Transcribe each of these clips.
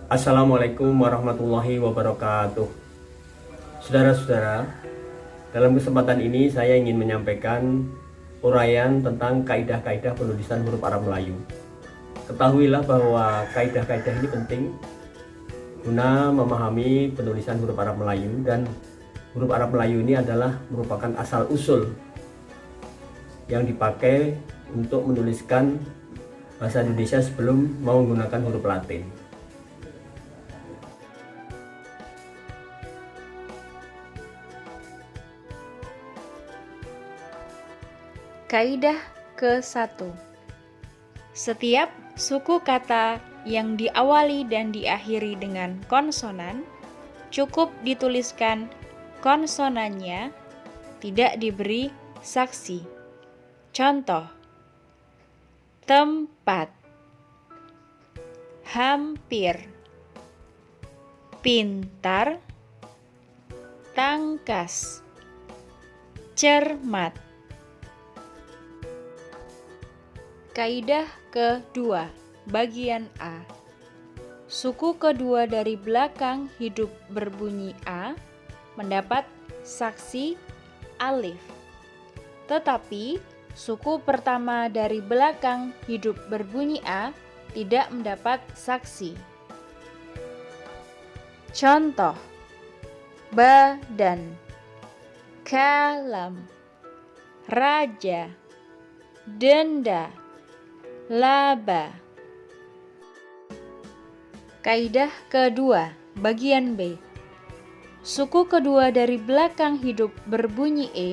Assalamualaikum warahmatullahi wabarakatuh. Saudara-saudara, dalam kesempatan ini saya ingin menyampaikan uraian tentang kaidah-kaidah penulisan huruf Arab Melayu. Ketahuilah bahwa kaidah-kaidah ini penting guna memahami penulisan huruf Arab Melayu, dan huruf Arab Melayu ini adalah merupakan asal-usul yang dipakai untuk menuliskan bahasa Indonesia sebelum mau menggunakan huruf Latin. Kaidah ke-1. Setiap suku kata yang diawali dan diakhiri dengan konsonan cukup dituliskan konsonannya, tidak diberi saksi. Contoh: tempat, hampir, pintar, tangkas, cermat. Kaidah kedua, bagian A. Suku kedua dari belakang hidup berbunyi A mendapat saksi alif. Tetapi suku pertama dari belakang hidup berbunyi A tidak mendapat saksi. Contoh: badan, kalam, raja, denda, laba. Kaidah kedua, bagian B. Suku kedua dari belakang hidup berbunyi E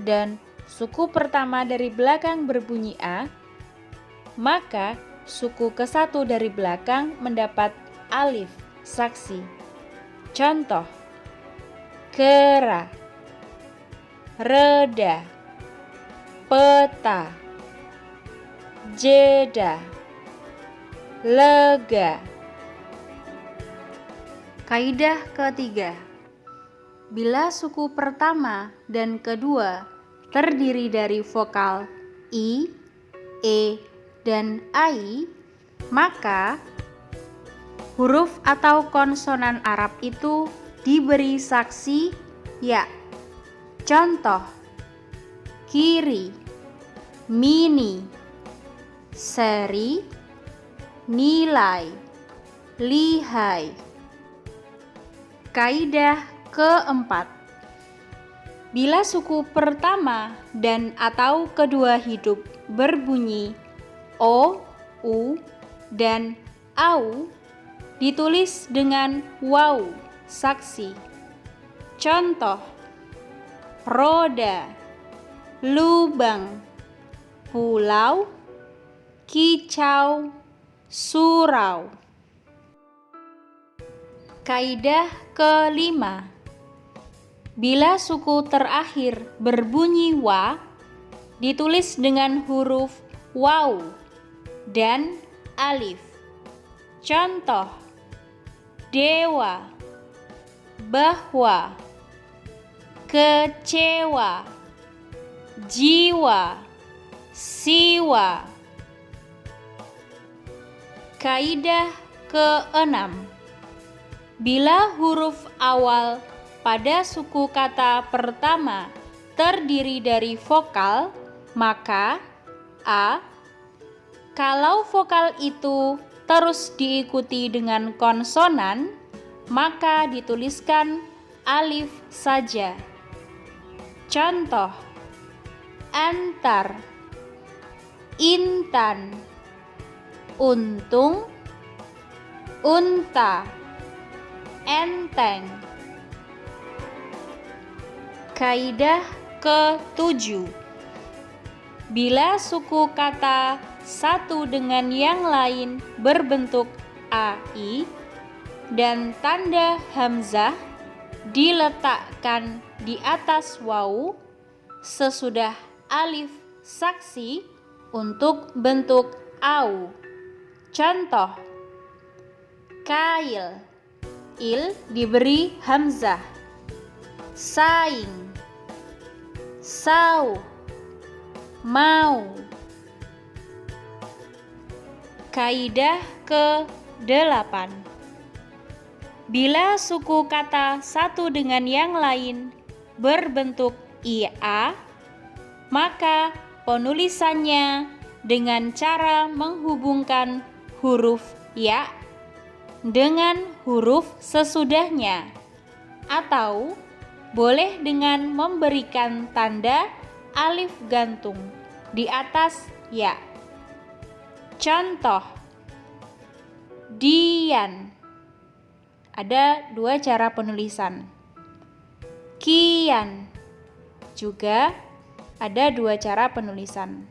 dan suku pertama dari belakang berbunyi A, maka suku kesatu dari belakang mendapat alif saksi. Contoh: kera, reda, peta, jeda, lega. Kaidah ketiga. Bila suku pertama dan kedua terdiri dari vokal I, E, dan AI, maka huruf atau konsonan Arab itu diberi saksi ya. Contoh: kiri, mini, seri, nilai, lihai. Kaidah keempat. Bila suku pertama dan atau kedua hidup berbunyi O, U, dan AU, ditulis dengan waw saksi. Contoh: roda, lubang, pulau, kicau, surau. Kaidah kelima. Bila suku terakhir berbunyi wa, ditulis dengan huruf waw dan alif. Contoh: dewa, bahwa, kecewa, jiwa, siwa. Kaidah keenam. Bila huruf awal pada suku kata pertama terdiri dari vokal, maka A. Kalau vokal itu terus diikuti dengan konsonan, maka dituliskan alif saja. Contoh: antar, intan, untung, unta, enteng. Kaidah ketujuh. Bila suku kata satu dengan yang lain berbentuk AI dan tanda hamzah diletakkan di atas waw sesudah alif saksi untuk bentuk au. Contoh: kail, il diberi hamzah. Saing, sau, mau. Kaidah ke-8. Bila suku kata satu dengan yang lain berbentuk ia, maka penulisannya dengan cara menghubungkan huruf ya dengan huruf sesudahnya, atau boleh dengan memberikan tanda alif gantung di atas ya. Contoh, Dian. Ada dua cara penulisan. Kian. Juga ada dua cara penulisan.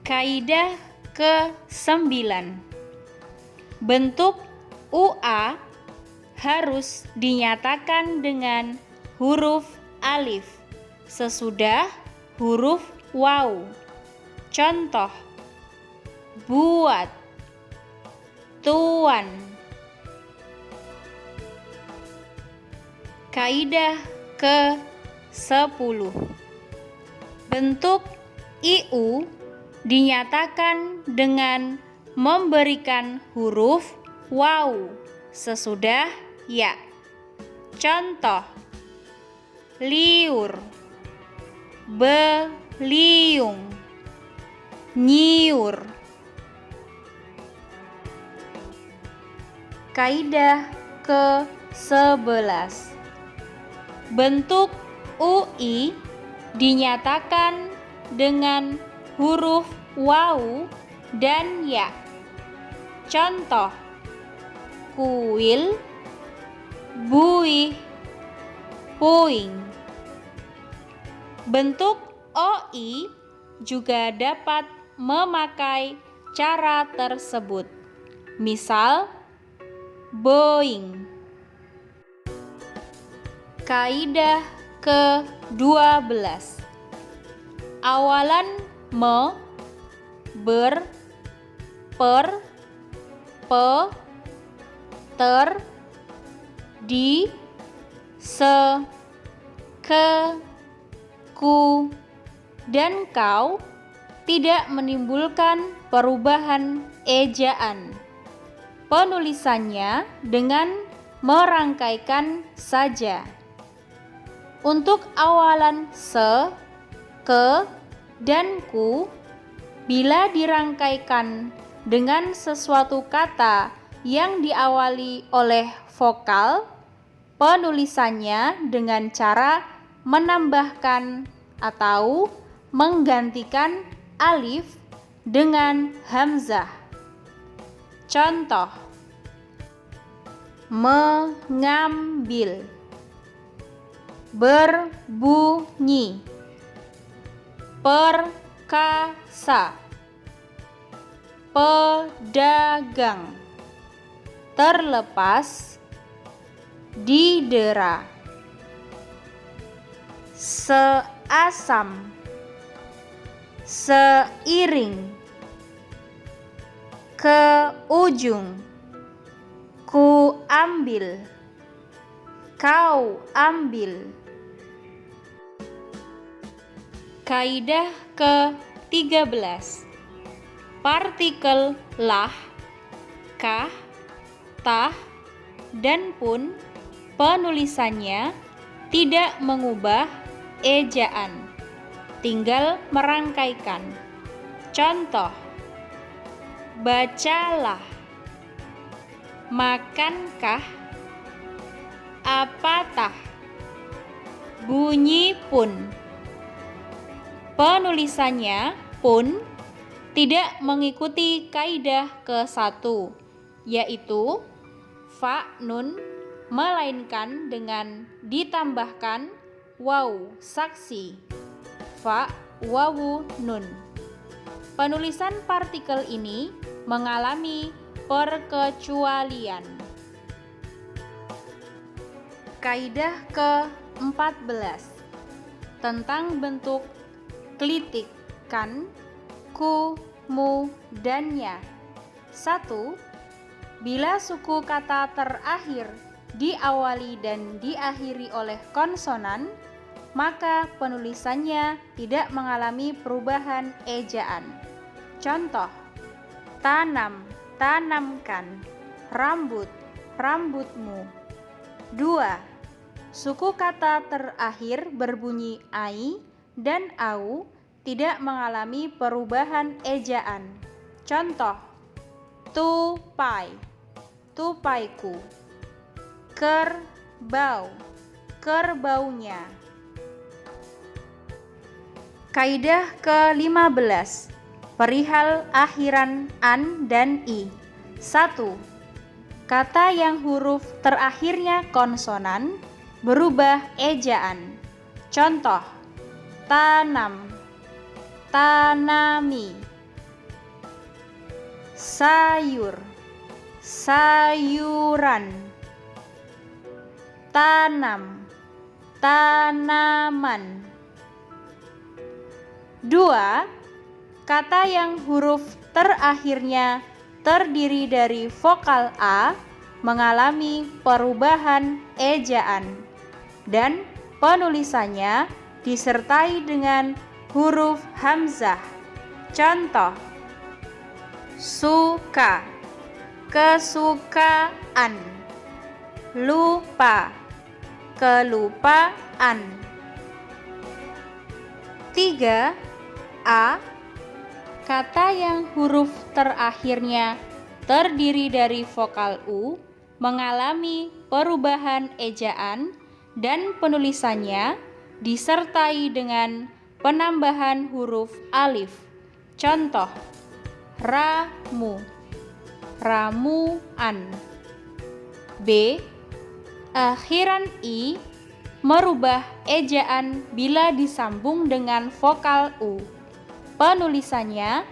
Kaidah ke-9. Bentuk UA harus dinyatakan dengan huruf alif sesudah huruf waw. Contoh, buat, tuan. Kaidah ke-10. Bentuk IU dinyatakan dengan memberikan huruf waw sesudah ya. Contoh, liur, beliung, nyiur. Kaidah ke-11. Bentuk UI dinyatakan dengan huruf waw dan ya. Contoh, kuil, buih, puing. Bentuk OI juga dapat memakai cara tersebut. Misal, Boeing. Kaidah ke-12. Awalan me, ber, per, pe, ter, di, se, ke, ku, dan kau tidak menimbulkan perubahan ejaan. Penulisannya dengan merangkaikan saja. Untuk awalan se, ke, dan ku, bila dirangkaikan dengan sesuatu kata yang diawali oleh vokal, penulisannya dengan cara menambahkan atau menggantikan alif dengan hamzah. Contoh, mengambil, berbunyi, perkasa, pedagang, terlepas, didera, seasam, seiring, ke ujung, ku ambil, kau ambil. Kaidah ke-13. Partikel lah, kah, tah, dan pun penulisannya tidak mengubah ejaan, tinggal merangkaikan. Contoh, bacalah, makankah, apatah, bunyi pun. Penulisannya pun tidak mengikuti kaidah ke-1, yaitu fa nun, melainkan dengan ditambahkan waw saksi, fa wawu nun. Penulisan partikel ini mengalami perkecualian. Kaidah ke-14 tentang bentuk klitik, kan, ku, mu, dan ya. 1. Bila suku kata terakhir diawali dan diakhiri oleh konsonan, maka penulisannya tidak mengalami perubahan ejaan. Contoh, tanam, tanamkan, rambut, rambutmu. 2. Suku kata terakhir berbunyi ai dan au tidak mengalami perubahan ejaan. Contoh: tupai, tupaiku. Kerbau, kerbaunya. Kaidah ke-15 perihal akhiran an dan i. 1. Kata yang huruf terakhirnya konsonan berubah ejaan. Contoh: tanam, tanami. Sayur, sayuran. Tanam, tanaman. 2. Kata yang huruf terakhirnya terdiri dari vokal a mengalami perubahan ejaan dan penulisannya disertai dengan huruf hamzah. Contoh: suka, kesukaan. Lupa, kelupaan. 3. A. Kata yang huruf terakhirnya terdiri dari vokal u mengalami perubahan ejaan dan penulisannya disertai dengan penambahan huruf alif. Contoh: ramu, ramuan. B. Akhiran i merubah ejaan bila disambung dengan vokal u. Penulisannya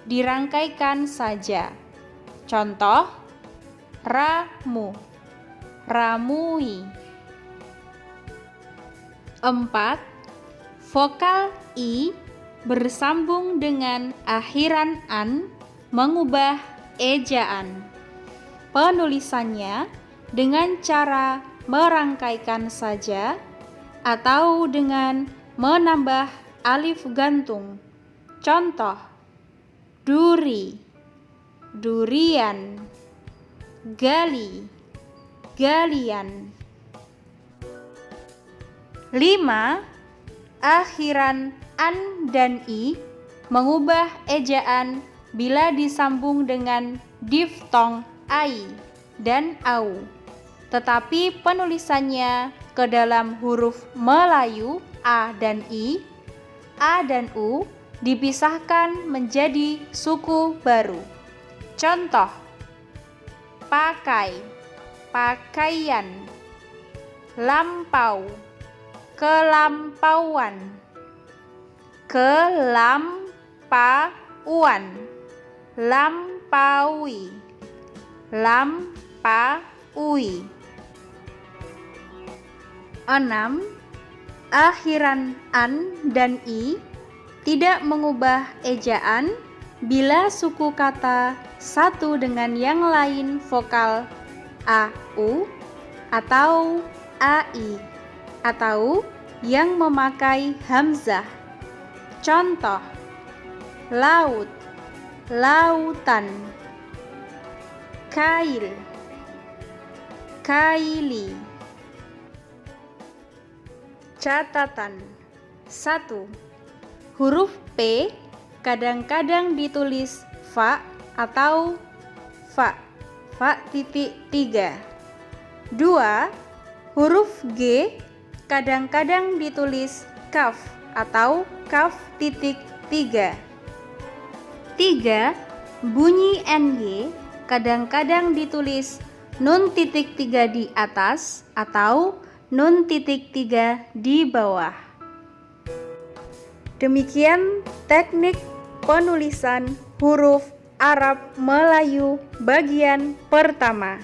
dirangkaikan saja. Contoh: ramu, ramui. 4. Vokal i bersambung dengan akhiran an mengubah ejaan. Penulisannya dengan cara merangkaikan saja atau dengan menambah alif gantung. Contoh: duri, durian. Gali, galian. 5. Akhiran an dan i mengubah ejaan bila disambung dengan diftong ai dan au, tetapi penulisannya ke dalam huruf Melayu a dan i, a dan u dipisahkan menjadi suku baru. Contoh: pakai, pakaian. Lampau, kelampauan. Kelampauan, lampaui, lampaui. 6. Akhiran an dan i tidak mengubah ejaan bila suku kata satu dengan yang lain vokal au atau ai atau yang memakai hamzah. Contoh: laut, lautan. Kail, kaili. Catatan: 1. Huruf P kadang-kadang ditulis fa atau fa, fa titik 3. 2. Huruf G kadang-kadang ditulis kaf atau kaf titik 3. 3. Bunyi NG kadang-kadang ditulis nun titik 3 di atas atau nun titik 3 di bawah. Demikian teknik penulisan huruf Arab Melayu bagian pertama.